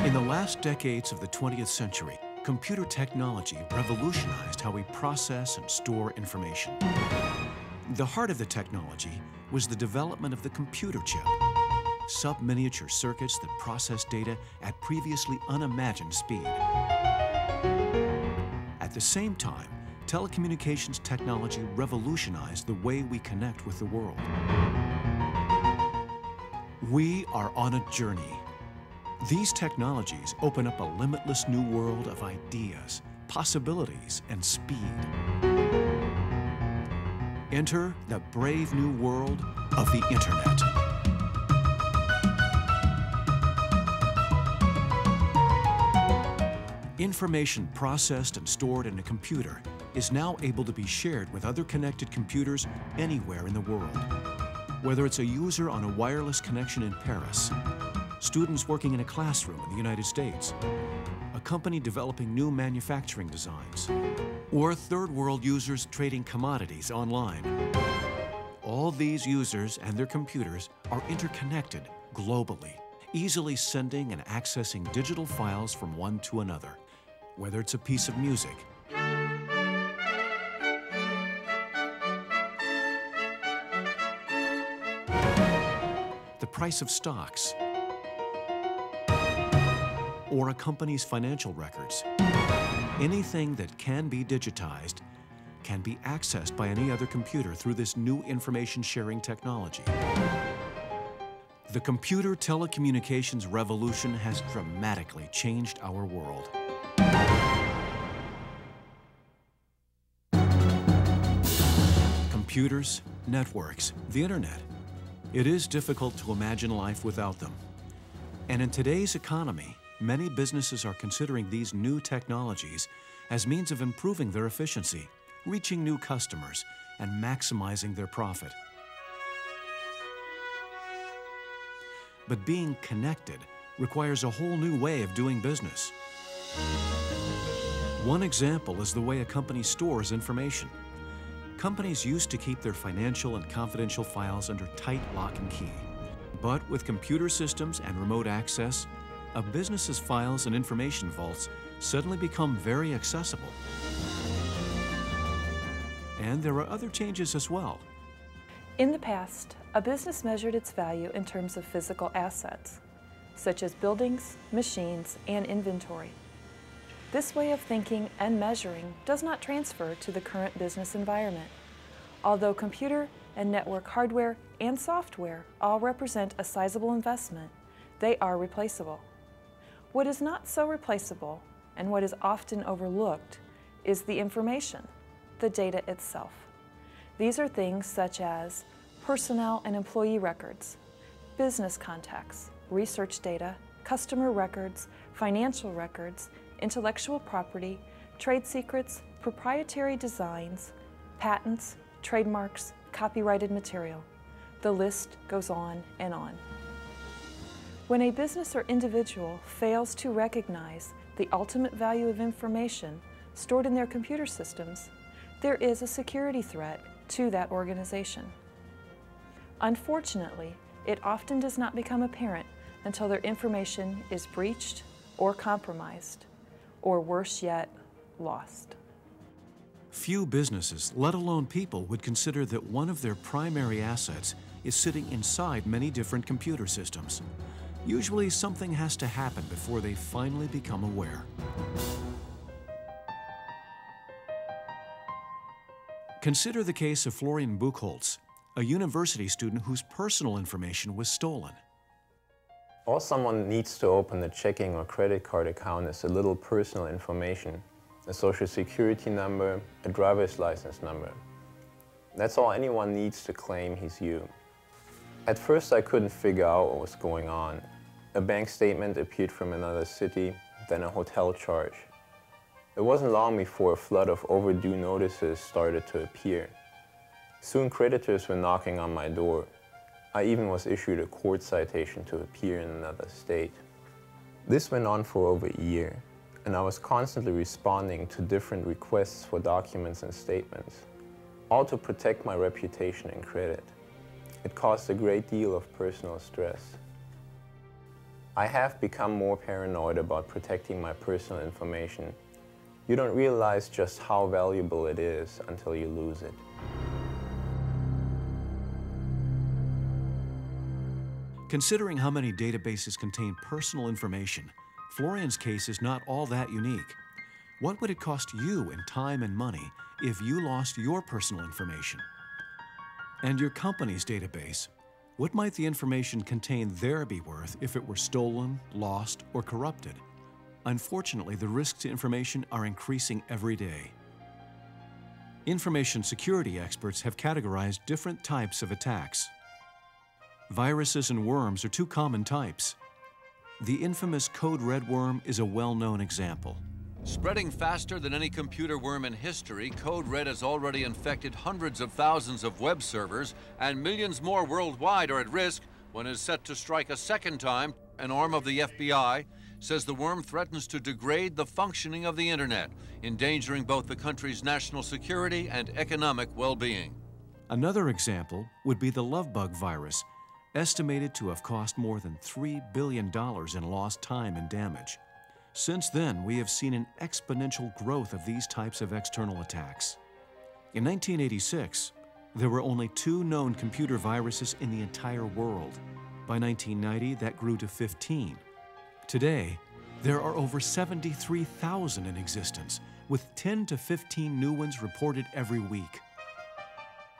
In the last decades of the 20th century, computer technology revolutionized how we process and store information. The heart of the technology was the development of the computer chip, sub-miniature circuits that process data at previously unimagined speed. At the same time, telecommunications technology revolutionized the way we connect with the world. We are on a journey. These technologies open up a limitless new world of ideas, possibilities, and speed. Enter the brave new world of the Internet. Information processed and stored in a computer is now able to be shared with other connected computers anywhere in the world. Whether it's a user on a wireless connection in Paris, students working in a classroom in the United States, a company developing new manufacturing designs, or third world users trading commodities online. All these users and their computers are interconnected globally, easily sending and accessing digital files from one to another, whether it's a piece of music, the price of stocks, or a company's financial records. Anything that can be digitized can be accessed by any other computer through this new information sharing technology. The computer telecommunications revolution has dramatically changed our world. Computers, networks, the internet. It is difficult to imagine life without them. And in today's economy, many businesses are considering these new technologies as means of improving their efficiency, reaching new customers, and maximizing their profit. But being connected requires a whole new way of doing business. One example is the way a company stores information. Companies used to keep their financial and confidential files under tight lock and key. But with computer systems and remote access, a business's files and information vaults suddenly become very accessible. And there are other changes as well. In the past, a business measured its value in terms of physical assets, such as buildings, machines, and inventory. This way of thinking and measuring does not transfer to the current business environment. Although computer and network hardware and software all represent a sizable investment, they are replaceable. What is not so replaceable, and what is often overlooked, is the information, the data itself. These are things such as personnel and employee records, business contacts, research data, customer records, financial records, intellectual property, trade secrets, proprietary designs, patents, trademarks, copyrighted material. The list goes on and on. When a business or individual fails to recognize the ultimate value of information stored in their computer systems, there is a security threat to that organization. Unfortunately, it often does not become apparent until their information is breached or compromised, or worse yet, lost. Few businesses, let alone people, would consider that one of their primary assets is sitting inside many different computer systems. Usually something has to happen before they finally become aware. Consider the case of Florian Buchholz, a university student whose personal information was stolen. All someone needs to open a checking or credit card account is a little personal information, a social security number, a driver's license number. That's all anyone needs to claim he's you. At first I couldn't figure out what was going on. A bank statement appeared from another city, then a hotel charge. It wasn't long before a flood of overdue notices started to appear. Soon creditors were knocking on my door. I even was issued a court citation to appear in another state. This went on for over a year, and I was constantly responding to different requests for documents and statements, all to protect my reputation and credit. It caused a great deal of personal stress. I have become more paranoid about protecting my personal information. You don't realize just how valuable it is until you lose it. Considering how many databases contain personal information, Florian's case is not all that unique. What would it cost you in time and money if you lost your personal information? And your company's database, what might the information contained there be worth if it were stolen, lost, or corrupted? Unfortunately, the risks to information are increasing every day. Information security experts have categorized different types of attacks. Viruses and worms are two common types. The infamous Code Red worm is a well-known example. Spreading faster than any computer worm in history, Code Red has already infected hundreds of thousands of web servers, and millions more worldwide are at risk when it is set to strike a second time. An arm of the FBI says the worm threatens to degrade the functioning of the internet, endangering both the country's national security and economic well-being. Another example would be the lovebug virus, estimated to have cost more than $3 billion in lost time and damage. Since then, we have seen an exponential growth of these types of external attacks. In 1986, there were only 2 known computer viruses in the entire world. By 1990, that grew to 15. Today, there are over 73,000 in existence, with 10 to 15 new ones reported every week.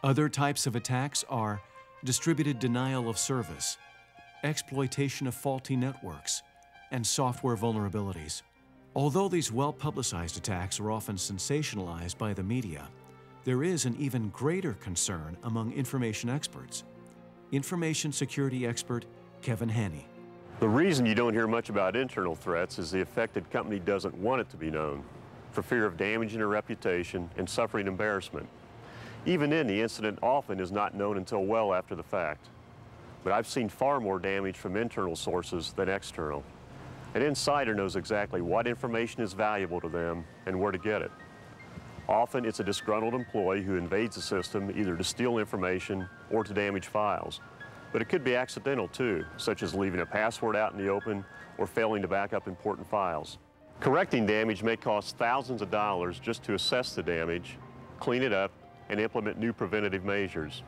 Other types of attacks are distributed denial of service, exploitation of faulty networks, and software vulnerabilities. Although these well-publicized attacks are often sensationalized by the media, there is an even greater concern among information experts. Information security expert Kevin Haney. The reason you don't hear much about internal threats is the affected company doesn't want it to be known, for fear of damaging their reputation and suffering embarrassment. Even then, the incident often is not known until well after the fact. But I've seen far more damage from internal sources than external. An insider knows exactly what information is valuable to them and where to get it. Often it's a disgruntled employee who invades the system either to steal information or to damage files. But it could be accidental too, such as leaving a password out in the open or failing to back up important files. Correcting damage may cost thousands of dollars just to assess the damage, clean it up, and implement new preventative measures.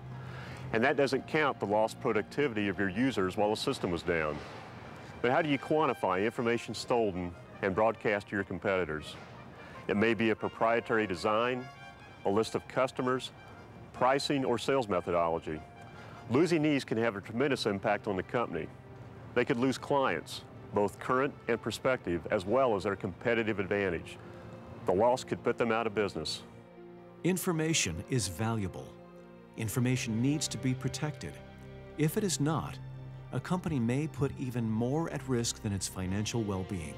And that doesn't count the lost productivity of your users while the system was down. But how do you quantify information stolen and broadcast to your competitors? It may be a proprietary design, a list of customers, pricing, or sales methodology. Losing these can have a tremendous impact on the company. They could lose clients, both current and prospective, as well as their competitive advantage. The loss could put them out of business. Information is valuable. Information needs to be protected. If it is not, a company may put even more at risk than its financial well-being.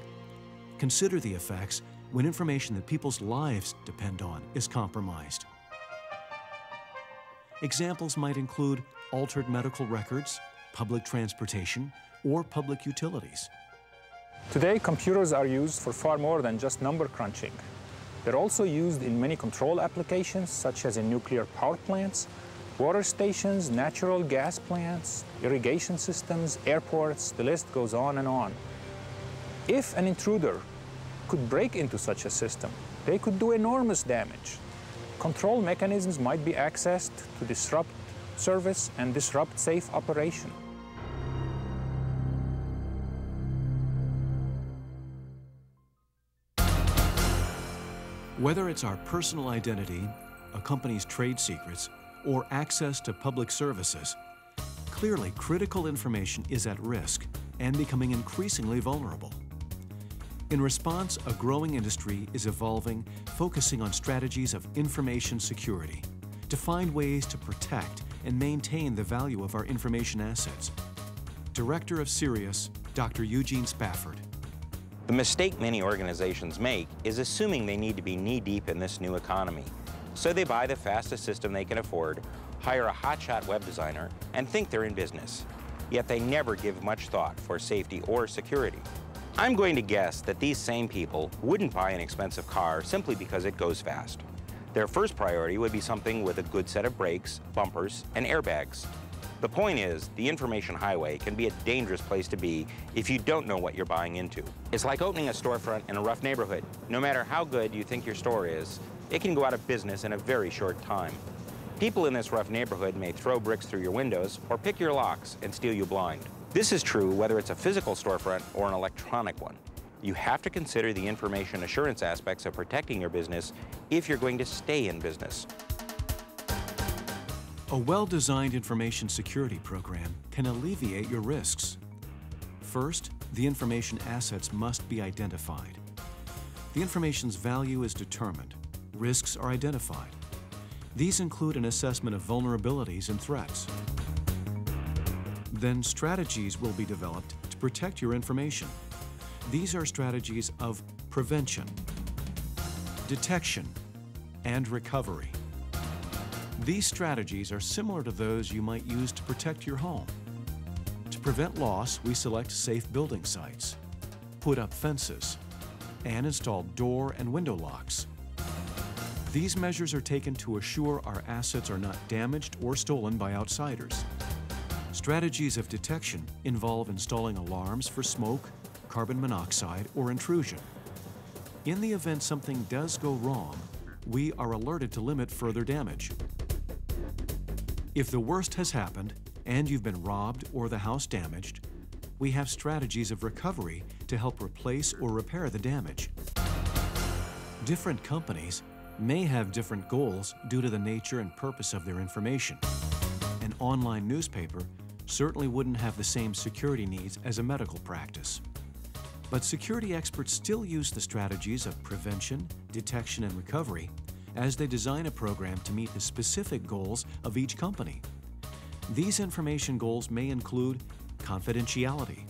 Consider the effects when information that people's lives depend on is compromised. Examples might include altered medical records, public transportation, or public utilities. Today, computers are used for far more than just number crunching. They're also used in many control applications, such as in nuclear power plants, water stations, natural gas plants, irrigation systems, airports, the list goes on and on. If an intruder could break into such a system, they could do enormous damage. Control mechanisms might be accessed to disrupt service and disrupt safe operation. Whether it's our personal identity, a company's trade secrets, or access to public services, clearly critical information is at risk and becoming increasingly vulnerable. In response, a growing industry is evolving, focusing on strategies of information security to find ways to protect and maintain the value of our information assets. Director of CERIAS, Dr. Eugene Spafford. The mistake many organizations make is assuming they need to be knee-deep in this new economy. So they buy the fastest system they can afford, hire a hotshot web designer, and think they're in business. Yet they never give much thought for safety or security. I'm going to guess that these same people wouldn't buy an expensive car simply because it goes fast. Their first priority would be something with a good set of brakes, bumpers, and airbags. The point is, the information highway can be a dangerous place to be if you don't know what you're buying into. It's like opening a storefront in a rough neighborhood. No matter how good you think your store is, it can go out of business in a very short time. People in this rough neighborhood may throw bricks through your windows or pick your locks and steal you blind. This is true whether it's a physical storefront or an electronic one. You have to consider the information assurance aspects of protecting your business if you're going to stay in business. A well-designed information security program can alleviate your risks. First, the information assets must be identified. The information's value is determined. Risks are identified. These include an assessment of vulnerabilities and threats. Then strategies will be developed to protect your information. These are strategies of prevention, detection, and recovery. These strategies are similar to those you might use to protect your home. To prevent loss, we select safe building sites, put up fences, and install door and window locks. These measures are taken to assure our assets are not damaged or stolen by outsiders. Strategies of detection involve installing alarms for smoke, carbon monoxide, or intrusion. In the event something does go wrong, we are alerted to limit further damage. If the worst has happened and you've been robbed or the house damaged, we have strategies of recovery to help replace or repair the damage. Different companies may have different goals due to the nature and purpose of their information. An online newspaper certainly wouldn't have the same security needs as a medical practice. But security experts still use the strategies of prevention, detection, and recovery as they design a program to meet the specific goals of each company. These information goals may include confidentiality,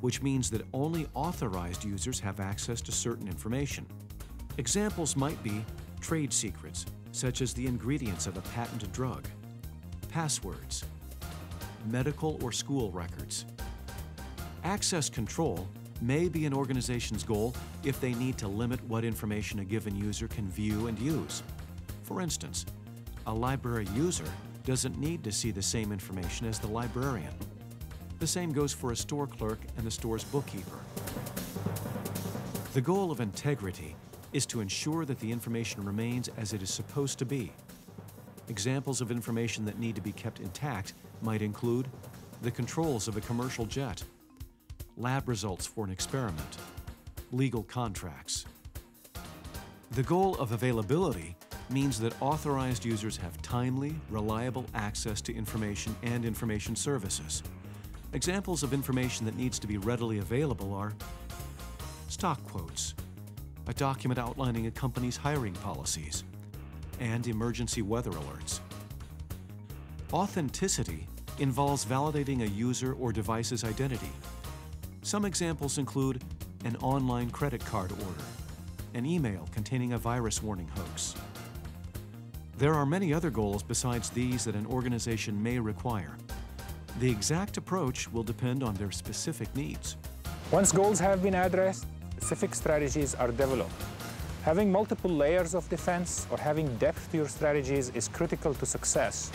which means that only authorized users have access to certain information. Examples might be trade secrets, such as the ingredients of a patented drug, passwords, medical or school records. Access control may be an organization's goal if they need to limit what information a given user can view and use. For instance, a library user doesn't need to see the same information as the librarian. The same goes for a store clerk and the store's bookkeeper. The goal of integrity is to ensure that the information remains as it is supposed to be. Examples of information that need to be kept intact might include the controls of a commercial jet, lab results for an experiment, legal contracts. The goal of availability means that authorized users have timely, reliable access to information and information services. Examples of information that needs to be readily available are stock quotes, a document outlining a company's hiring policies, and emergency weather alerts. Authenticity involves validating a user or device's identity. Some examples include an online credit card order, an email containing a virus warning hoax. There are many other goals besides these that an organization may require. The exact approach will depend on their specific needs. Once goals have been addressed, specific strategies are developed. Having multiple layers of defense or having depth to your strategies is critical to success.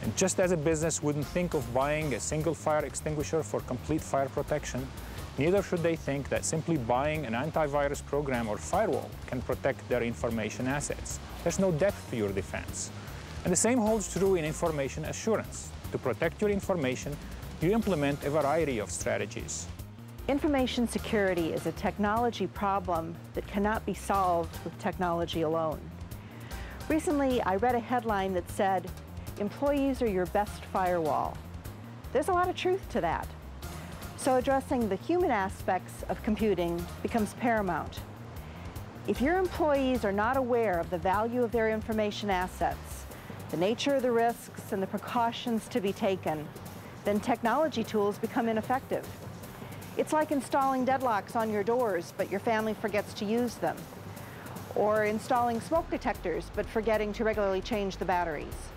And just as a business wouldn't think of buying a single fire extinguisher for complete fire protection, neither should they think that simply buying an antivirus program or firewall can protect their information assets. There's no depth to your defense. And the same holds true in information assurance. To protect your information, you implement a variety of strategies. Information security is a technology problem that cannot be solved with technology alone. Recently, I read a headline that said, "Employees are your best firewall." There's a lot of truth to that. So addressing the human aspects of computing becomes paramount. If your employees are not aware of the value of their information assets, the nature of the risks and the precautions to be taken, then technology tools become ineffective. It's like installing deadlocks on your doors, but your family forgets to use them. Or installing smoke detectors, but forgetting to regularly change the batteries.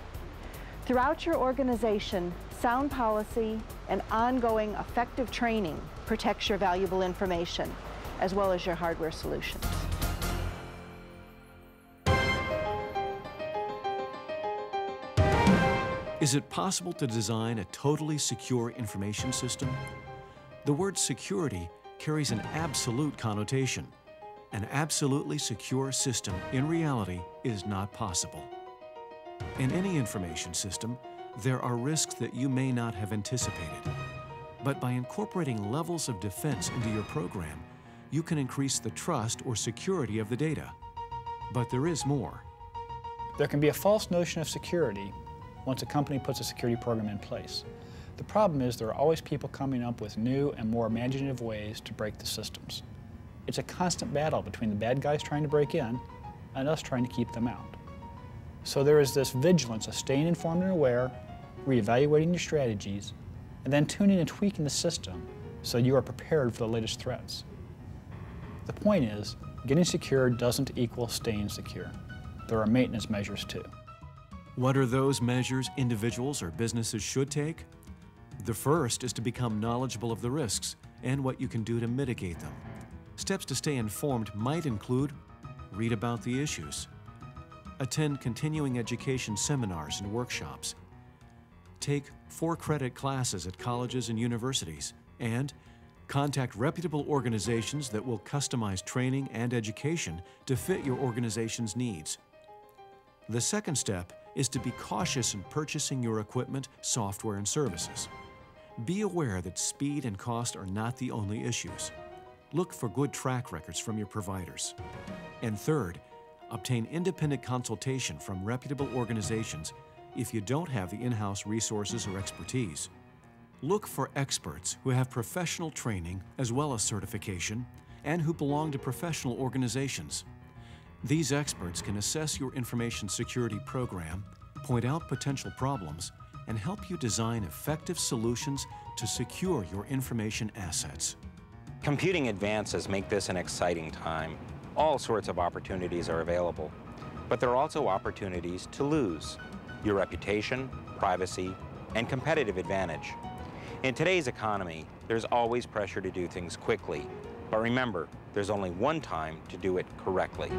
Throughout your organization, sound policy and ongoing effective training protects your valuable information, as well as your hardware solutions. Is it possible to design a totally secure information system? The word security carries an absolute connotation. An absolutely secure system, in reality, is not possible. In any information system, there are risks that you may not have anticipated. But by incorporating levels of defense into your program, you can increase the trust or security of the data. But there is more. There can be a false notion of security once a company puts a security program in place. The problem is there are always people coming up with new and more imaginative ways to break the systems. It's a constant battle between the bad guys trying to break in and us trying to keep them out. So there is this vigilance of staying informed and aware, reevaluating your strategies, and then tuning and tweaking the system so you are prepared for the latest threats. The point is, getting secure doesn't equal staying secure. There are maintenance measures too. What are those measures individuals or businesses should take? The first is to become knowledgeable of the risks and what you can do to mitigate them. Steps to stay informed might include read about the issues, attend continuing education seminars and workshops, take 4-credit classes at colleges and universities, and contact reputable organizations that will customize training and education to fit your organization's needs. The second step is to be cautious in purchasing your equipment, software, and services. Be aware that speed and cost are not the only issues. Look for good track records from your providers. And third, obtain independent consultation from reputable organizations if you don't have the in-house resources or expertise. Look for experts who have professional training as well as certification and who belong to professional organizations. These experts can assess your information security program, point out potential problems, and help you design effective solutions to secure your information assets. Computing advances make this an exciting time. All sorts of opportunities are available, but there are also opportunities to lose your reputation, privacy, and competitive advantage. In today's economy, there's always pressure to do things quickly, but remember, there's only one time to do it correctly.